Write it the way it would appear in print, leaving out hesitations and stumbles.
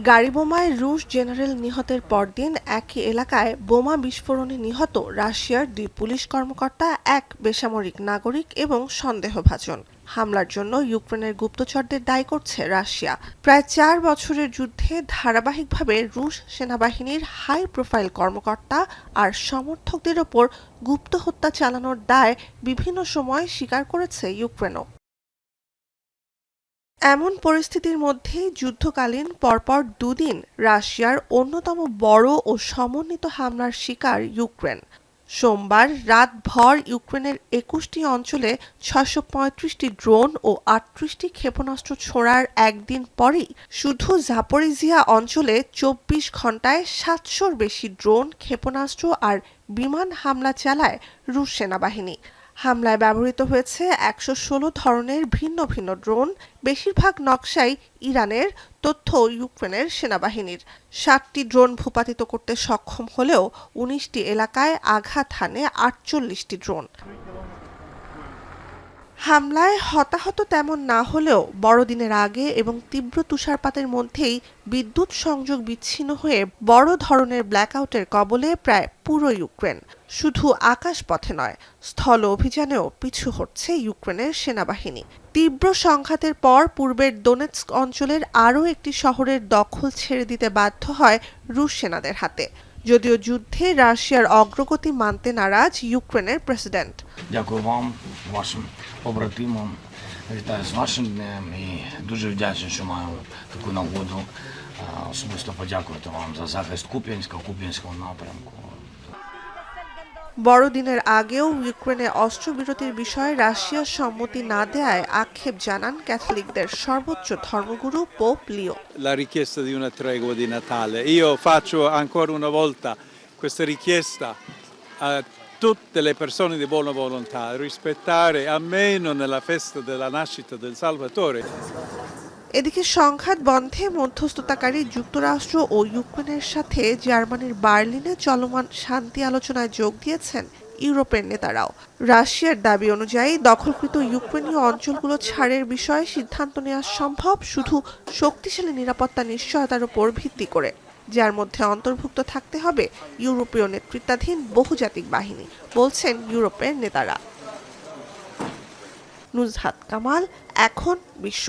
গাড়ি বোমায় রুশ জেনারেল নিহতের পরদিন একই এলাকায় বোমা বিস্ফোরণে নিহত রাশিয়ার 2 পুলিশ কর্মকর্তা, এক বেসামরিক নাগরিক এবং সন্দেহভাজন। হামলার জন্য ইউক্রেনের গুপ্তচরদের দায়ী করছে রাশিয়া। প্রায় 4 বছরের যুদ্ধে ধারাবাহিকভাবে রুশ সেনাবাহিনীর হাই প্রোফাইল কর্মকর্তা আর সমর্থকদের ওপর গুপ্ত হত্যা চালানোর দায় বিভিন্ন সময় স্বীকার করেছে ইউক্রেনও। এমন পরিস্থিতির মধ্যেই যুদ্ধকালীন পরপর দুদিন রাশিয়ার অন্যতম বড় ও সমন্বিত হামলার শিকার ইউক্রেন। সোমবার রাতভর ইউক্রেনের 21টি অঞ্চলে 635টি ড্রোন ও 38টি ক্ষেপণাস্ত্র ছোড়ার একদিন পরেই শুধু জাপোরিজিয়া অঞ্চলে 24 ঘণ্টায় 700-র বেশি ড্রোন, ক্ষেপণাস্ত্র আর বিমান হামলা চালায় রুশ সেনাবাহিনী। হামলায় ব্যবহৃত হয়েছে 116 ধরনের ভিন্ন ভিন্ন ড্রোন, বেশিরভাগ নকশাই ইরানের, তথ্য ইউক্রেনের সেনাবাহিনীর। 7টি ড্রোন ভূপাতিত করতে সক্ষম হলেও 19টি এলাকায় আঘাত হানে 48টি ড্রোন। হামলায় হতাহত তেমন না হলেও বড়দিনের আগে এবং তীব্র তুষারপাতের মধ্যেই বিদ্যুৎ সংযোগ বিচ্ছিন্ন হয়ে বড় ধরনের ব্ল্যাকআউটের কবলে প্রায় পুরো ইউক্রেন। শুধু আকাশপথে নয়, স্থল অভিযানেও পিছু হটছে ইউক্রেনের সেনাবাহিনী। তীব্র সংঘাতের পর পূর্বের দোনেৎস্ক অঞ্চলের আরও একটি শহরের দখল ছেড়ে দিতে বাধ্য হয় রুশ সেনাদের হাতে। যদিও যুদ্ধে রাশিয়ার অগ্রগতি মানতে নারাজ ইউক্রেনের প্রেসিডেন্ট। Дякую вам, вашим побратимам. Вітаю з вашим днем і дуже вдячний, що маю таку нагоду особисто подякувати вам за захист Куп'янського напрямку. বড়দিনের আগেও ইউক্রেনে অস্ত্রবিরতির বিষয়ে রাশিয়ার সম্মতি না দেয়ায় আক্ষেপ জানান ক্যাথলিকদের সর্বোচ্চ ধর্মগুরু pope Leo. La richiesta di una tregua di Natale. Io faccio ancora una volta questa richiesta a tutte le persone di buona volontà, rispettare almeno nella festa della nascita del Salvatore. এদিকে সংঘাত বন্ধে মধ্যস্থতাকারী যুক্তরাষ্ট্র ও ইউক্রেনের সাথে জার্মানির বার্লিনে চলমান শান্তি আলোচনায় যোগ দিয়েছেন ইউরোপের নেতারাও। রাশিয়ার দাবি অনুযায়ী দখলকৃত ইউক্রেনীয় অঞ্চলগুলো ছাড়ের বিষয়ে সিদ্ধান্ত নেওয়া সম্ভব শুধু শক্তিশালী নিরাপত্তা নিশ্চয়তার উপর ভিত্তি করে, যার মধ্যে অন্তর্ভুক্ত থাকতে হবে ইউরোপীয় নেতৃত্বাধীন বহুজাতিক বাহিনী, বলছেন ইউরোপের নেতারা। নুজহাত কামাল, এখন বিশ্ব।